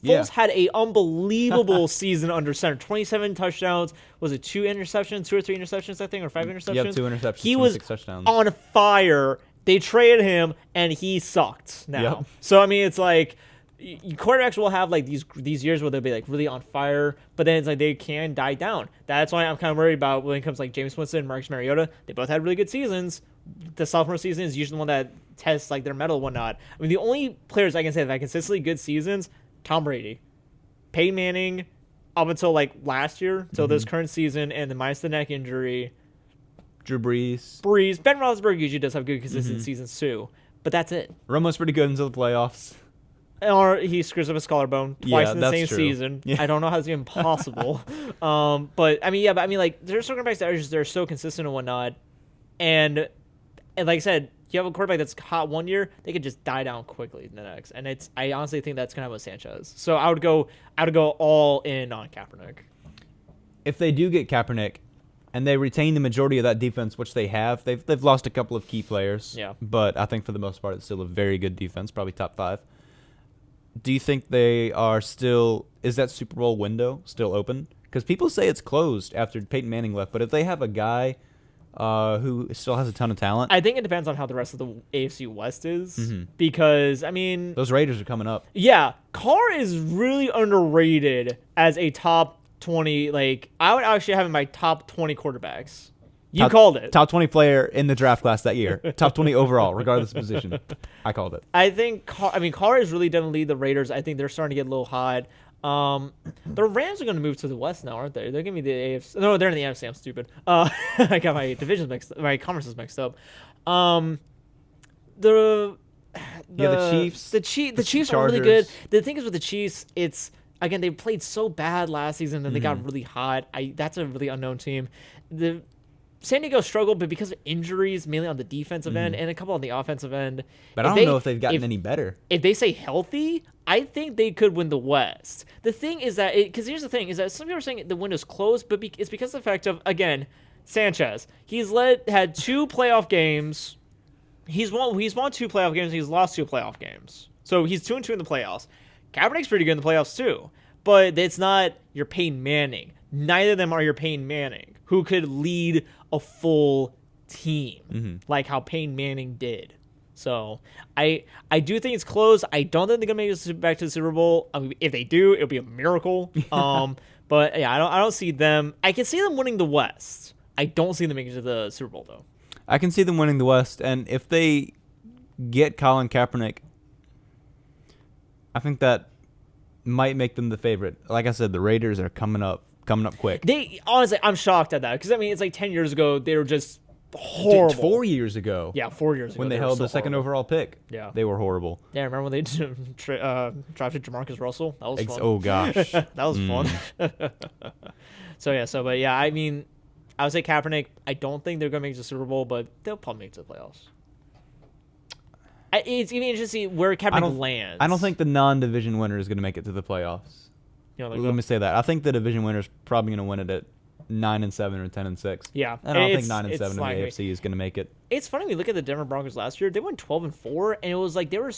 Foles had a unbelievable season under center. 27 touchdowns. Was it 2 or 3 interceptions, I think, or 5 interceptions? Yep, 2 interceptions. He was touchdowns. On fire. They traded him, and he sucked now. Yep. So, I mean, it's like quarterbacks will have like these years where they'll be like really on fire, but then it's like they can die down. That's why I'm kind of worried about when it comes to like Jameis Winston and Marcus Mariota. They both had really good seasons. The sophomore season is usually the one that tests like their mettle and whatnot. I mean, the only players I can say that had consistently good seasons, Tom Brady, Peyton Manning, up until like last year, till this current season, and then minus the neck injury. Drew Brees. Ben Roethlisberger usually does have good consistent seasons too, but that's it. Romo's pretty good until the playoffs. Or he screws up his collarbone twice in the same true. season. Yeah. I don't know how that's even possible. But I mean, like there's certain quarterbacks that are they're so consistent and whatnot, and like I said, you have a quarterback that's hot one year, they could just die down quickly in the next. And I honestly think that's kind of what Sanchez. So I would go all in on Kaepernick. If they do get Kaepernick, and they retain the majority of that defense, which they have, they've lost a couple of key players. Yeah. But I think for the most part, it's still a very good defense, probably top 5. Do you think they are still? Is that Super Bowl window still open? Because people say it's closed after Peyton Manning left. But if they have a guy who still has a ton of talent, I think it depends on how the rest of the AFC West is. Because I mean, those Raiders are coming up. Yeah, Carr is really underrated as a top 20. Like I would actually have him in my top 20 quarterbacks. You called it. Top 20 player in the draft class that year. Top 20 overall, regardless of position. I called it. I think, Colorado is really definitely the Raiders. I think they're starting to get a little hot. The Rams are going to move to the West now, aren't they? They're going to be the AFC. No, they're in the AFC. I'm stupid. I got my divisions mixed, my conferences mixed up. The Chiefs. The Chiefs are really good. The thing is with the Chiefs, it's again they played so bad last season and they got really hot. That's a really unknown team. The San Diego struggled, but because of injuries, mainly on the defensive end and a couple on the offensive end. But I don't know if they've gotten any better. If they stay healthy, I think they could win the West. The thing is that, because here's the thing, is that some people are saying the window's closed, but it's because of the fact of, again, Sanchez. He's had 2 playoff games. He's won 2 playoff games. He's lost 2 playoff games. So he's 2-2 in the playoffs. Kaepernick's pretty good in the playoffs too, but it's not your Peyton Manning. Neither of them are your Peyton Manning, who could lead a full team like how Peyton Manning did. So I do think it's close. I don't think they're gonna make it back to the Super Bowl. I mean, if they do, it'll be a miracle. But yeah, I don't see them. I can see them winning the West. I don't see them making it to the Super Bowl though. I can see them winning the West, and if they get Colin Kaepernick, I think that might make them the favorite. Like I said, the Raiders are coming up quick. Honestly, I'm shocked at that because I mean, it's like 10 years ago they were just horrible. 4 years ago. Yeah, 4 years ago. When they held the second overall pick. Yeah. They were horrible. Yeah, remember when they drafted Jamarcus Russell? That was fun. Oh, gosh. That was fun. But I mean, I would say Kaepernick, I don't think they're going to make it to the Super Bowl, but they'll probably make it to the playoffs. It's even interesting to see where Kaepernick lands. I don't think the non-division winner is going to make it to the playoffs. Let me say that. I think the division winner is probably going to win it at 9-7 or 10-6. Yeah, I don't think 9-7 in the AFC is going to make it. It's funny when you look at the Denver Broncos last year. They went 12-4, and it was like they're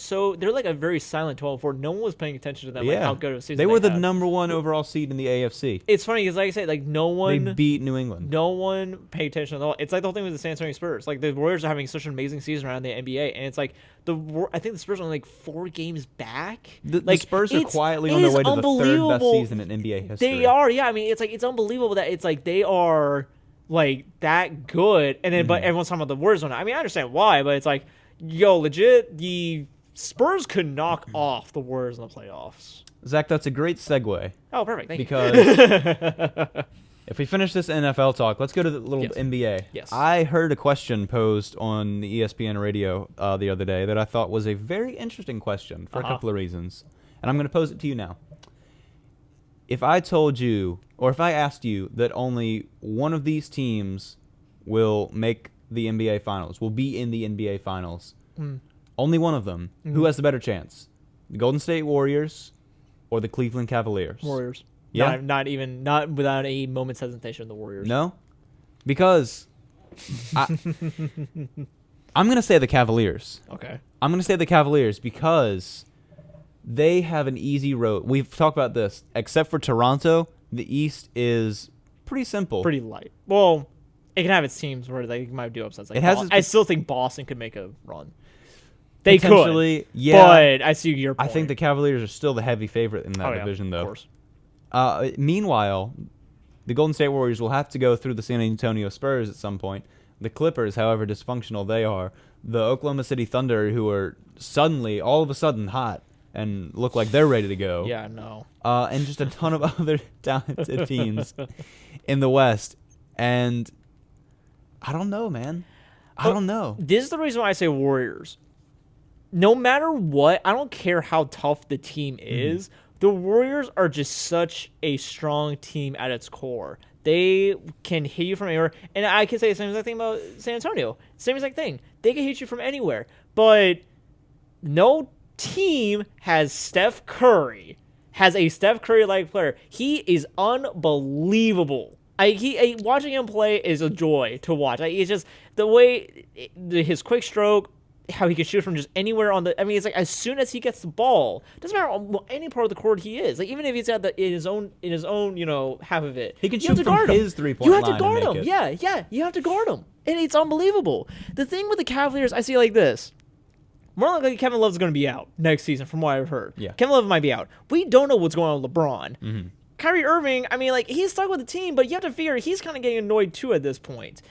like a very silent 12-4. No one was paying attention to them. Like how good of a season they were the number 1 overall seed in the AFC. It's funny because, like I said, like they beat New England. No one paid attention at all. It's like the whole thing with the San Antonio Spurs. Like the Warriors are having such an amazing season around the NBA, and it's like I think the Spurs are only like 4 games back. The Spurs are quietly on their way to the 3rd best season in NBA history. They are, yeah. I mean, it's unbelievable that it's like they are like that good, and then but everyone's talking about the Warriors. I mean, I understand why, but it's like, yo, legit, the Spurs could knock off the Warriors in the playoffs. Zach, that's a great segue. Oh, perfect. Thank you. Because if we finish this NFL talk, let's go to the little NBA. Yes. I heard a question posed on the ESPN radio the other day that I thought was a very interesting question for a couple of reasons, and I'm going to pose it to you now. If I told you, or if I asked you that only one of these teams will make the NBA Finals, will be in the NBA Finals, only one of them, who has the better chance? The Golden State Warriors or the Cleveland Cavaliers? Warriors. Yeah? Not without a moment's hesitation, the Warriors. No? Because I'm going to say the Cavaliers. Okay. I'm going to say the Cavaliers because they have an easy road. We've talked about this. Except for Toronto, the East is pretty simple. Pretty light. Well, it can have its teams where they might do upsets. Like I still think Boston could make a run. They could. Yeah. But I see your point. I think the Cavaliers are still the heavy favorite in that division, though. Of course. Meanwhile, the Golden State Warriors will have to go through the San Antonio Spurs at some point. The Clippers, however dysfunctional they are. The Oklahoma City Thunder, who are all of a sudden hot and look like they're ready to go. Yeah, no. And just a ton of other talented teams in the West. And I don't know, man. I don't know. This is the reason why I say Warriors. No matter what, I don't care how tough the team is. The Warriors are just such a strong team at its core. They can hit you from anywhere. And I can say the same exact thing about San Antonio. Same exact thing. They can hit you from anywhere. But no team has Steph Curry, has a Steph Curry-like player. He is unbelievable. Watching him play is a joy to watch. It's just the way his quick stroke, how he can shoot from just anywhere on the. I mean, it's like as soon as he gets the ball, doesn't matter any part of the court he is. Like even if he's at in his own half of it, he can shoot from his 3-point line. You have to guard him. Yeah, you have to guard him, and it's unbelievable. The thing with the Cavaliers, I see like this. More likely, Kevin Love's going to be out next season, from what I've heard. Yeah. Kevin Love might be out. We don't know what's going on with LeBron. Kyrie Irving, I mean, like he's stuck with the team, but you have to figure he's kind of getting annoyed too at this point.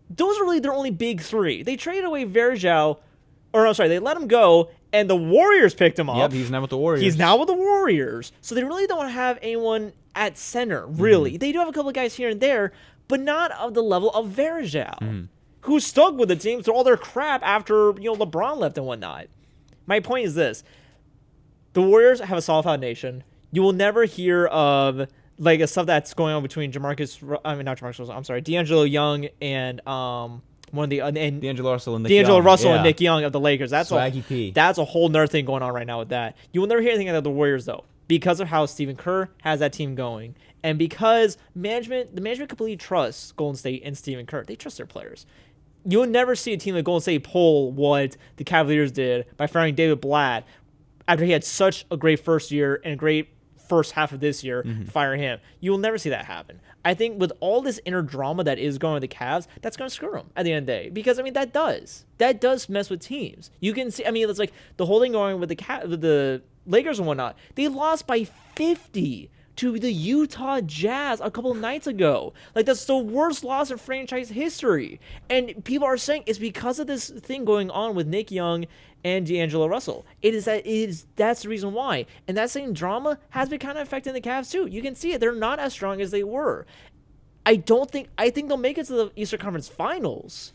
those are really their only big three. They traded away Varejao, or I'm sorry, they let him go, and the Warriors picked him up. Yep, he's now with the Warriors. He's now with the Warriors. So they really don't have anyone at center, really. They do have a couple of guys here and there, but not of the level of Varejao, who stuck with the team through all their crap after LeBron left and whatnot. My point is this. The Warriors have a solid foundation. You will never hear of like stuff that's going on between D'Angelo Young and one of the D'Angelo Russell and Nick D'Angelo Young. Russell Yeah. and Nick Young of the Lakers. That's Swaggy P. That's a whole nother thing going on right now with that. You will never hear anything about the Warriors though, because of how Stephen Kerr has that team going, and because the management completely trusts Golden State and Stephen Kerr. They trust their players. You will never see a team like Golden State pull what the Cavaliers did by firing David Blatt after he had such a great first year and a great first half of this year, fire him. You will never see that happen. I think with all this inner drama that is going with the Cavs, that's going to screw them at the end of the day. Because, that does mess with teams. You can see, it's like the whole thing going with the Lakers and whatnot. They lost by 50 to the Utah Jazz a couple of nights ago. Like, that's the worst loss in franchise history. And people are saying it's because of this thing going on with Nick Young and D'Angelo Russell. That's the reason why. And that same drama has been kind of affecting the Cavs too. You can see it. They're not as strong as they were. I think they'll make it to the Eastern Conference Finals.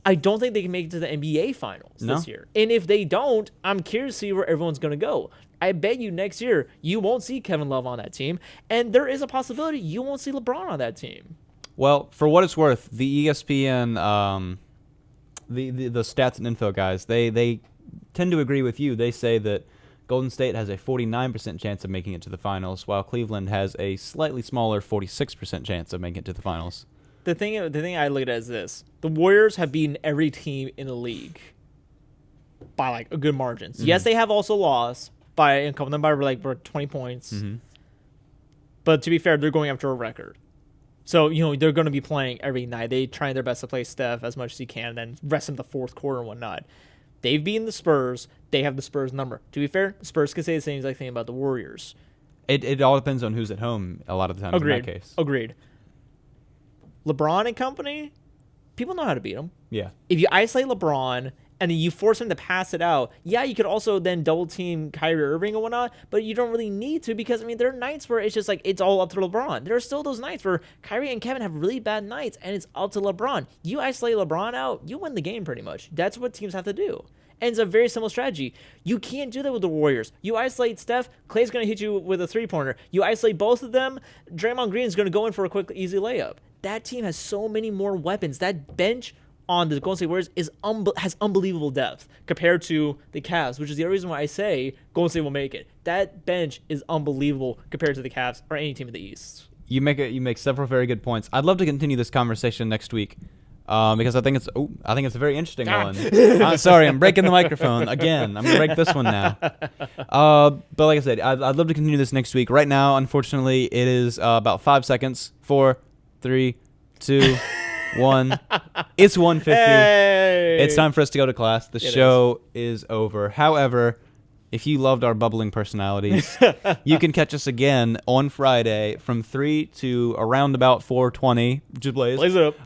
I don't think they can make it to the NBA Finals this year. And if they don't, I'm curious to see where everyone's going to go. I bet you next year you won't see Kevin Love on that team, and there is a possibility you won't see LeBron on that team. Well, for what it's worth, the ESPN, the stats and info guys, they tend to agree with you. They say that Golden State has a 49% chance of making it to the finals, while Cleveland has a slightly smaller 46% chance of making it to the finals. The thing I look at it is this: the Warriors have beaten every team in the league by like a good margins. Yes, they have also lost by a couple of them by like 20 points. But to be fair, they're going after a record. So, they're going to be playing every night. They try their best to play Steph as much as he can and then rest him the fourth quarter and whatnot. They've beaten the Spurs. They have the Spurs number. To be fair, the Spurs could say the same exact thing about the Warriors. It all depends on who's at home a lot of the times in that case. Agreed. LeBron and company, people know how to beat them. Yeah. If you isolate LeBron and then you force him to pass it out, you could also then double team Kyrie Irving and whatnot, but you don't really need to because, there are nights where it's just like it's all up to LeBron. There are still those nights where Kyrie and Kevin have really bad nights and it's up to LeBron. You isolate LeBron out, you win the game pretty much. That's what teams have to do. And it's a very simple strategy. You can't do that with the Warriors. You isolate Steph, Klay's going to hit you with a three-pointer. You isolate both of them, Draymond Green's going to go in for a quick, easy layup. That team has so many more weapons. That bench on the Golden State Warriors has unbelievable depth compared to the Cavs, which is the other reason why I say Golden State will make it. That bench is unbelievable compared to the Cavs or any team in the East. You make several very good points. I'd love to continue this conversation next week because I think it's a very interesting one. Sorry, I'm breaking the microphone again. I'm gonna break this one now. But like I said, I'd love to continue this next week. Right now, unfortunately, it is about 5 seconds. 4, 3, 2. 1. It's 1:50. Hey! It's time for us to go to class. The show is over. However, if you loved our bubbling personalities, you can catch us again on Friday from 3 to around about 4:20. Just blaze it up.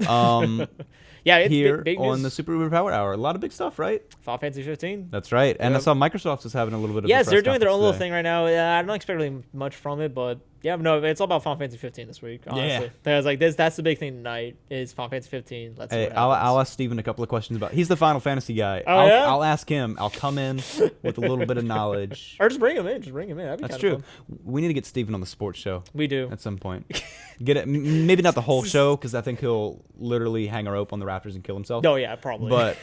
It's here big on news. the Super Uber Power Hour. A lot of big stuff, right? Final Fantasy 15. That's right. And I saw Microsoft is having a little bit of Yes, a they're press doing their own little conference thing right now. I'm not expecting much from it, but it's all about Final Fantasy 15 this week, honestly. Yeah. Because like that's the big thing tonight is Final Fantasy 15. Let's see Hey, what happens. I'll ask Steven a couple of questions about. He's the Final Fantasy guy. Oh, yeah? I'll ask him. I'll come in with a little bit of knowledge. Or just bring him in. That'd be That's kinda true. fun. We need to get Steven on the sports show We do. at some point. Get it? Maybe not the whole show because I think he'll literally hang a rope on the rafters and kill himself. No, yeah, probably. But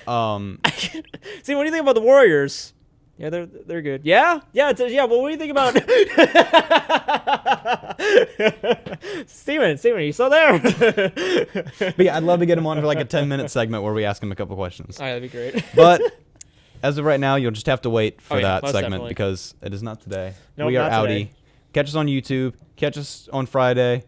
see, what do you think about the Warriors? Yeah, they're good. Yeah. What do you think about Steven? You still there? but yeah, I'd love to get him on for like a 10-minute segment where we ask him a couple questions. All right, that'd be great. But as of right now, you'll just have to wait for that most segment definitely. because it is not today. Nope, we are not outie. today. Catch us on YouTube. Catch us on Friday.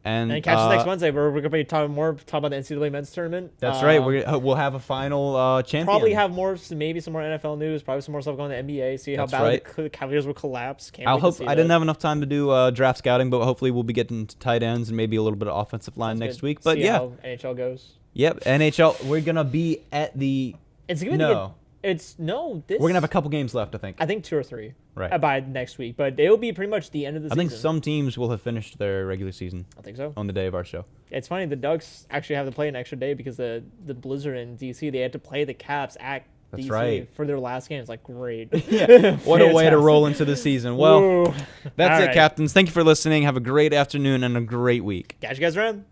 And catch us next Wednesday where we're going to be talking about the NCAA men's tournament. That's right. We'll have a final champion. Probably have maybe some more NFL news, probably some more stuff going to the NBA, see how badly the Cavaliers will collapse. I didn't have enough time to do draft scouting, but hopefully we'll be getting to tight ends and maybe a little bit of offensive line next week. But see how NHL goes. Yep, NHL. We're gonna be at the. It's gonna no. It's no. This We're gonna have a couple games left, I think. I think 2 or 3. Right. By next week, but it'll be pretty much the end of the season. I think some teams will have finished their regular season. I think so. On the day of our show. It's funny, the Ducks actually have to play an extra day because the Blizzard in DC, they had to play the Caps at That's DC right. for their last game. It's like, great. Yeah. What a way to roll into the season. Well, Whoa. that's All it, right. Captains. Thank you for listening. Have a great afternoon and a great week. Catch you guys around.